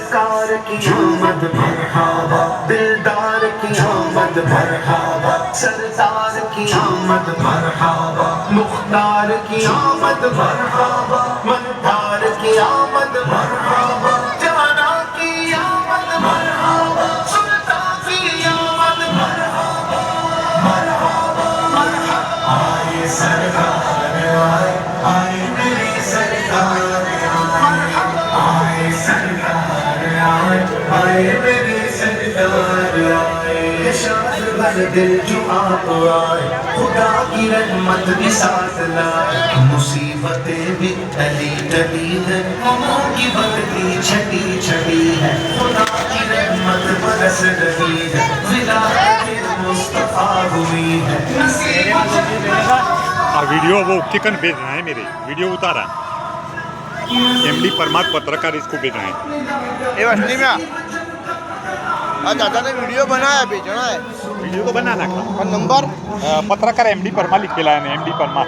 सरकार की आमद मरहबा, दिलदार की आमद मरहबा, सरदार की आमद मरहबा, मुख्तार की आमद मरहबा, मनदार की आमद मरहबा, जाना की आमद मरहबा, सुल्तान की आमद मरहबा, मरहबा मरहबा। आए सरकार आए, आए मेरी सरकार आए सरकार आए, आए मेरी सरकार आए। शाद भर दिल जो आप आए, खुदा की रहमत भी साथ लाए। मुसीबतें भी टली टली है, गमों की बदली छटी छटी है, खुदा की रहमत बरस रही है, विलायत मुस्तफा हुई है। वीडियो वो चिकन भेज रहा है, मेरे वीडियो उतारा एमडी परमार पत्रकार इसको भेज रहे हैं। ये असली में आज दादा ने वीडियो बनाया भेजना है, वीडियो तो बनाना था पर नंबर पत्रकार एमडी परमार लिखेला है, एमडी परमार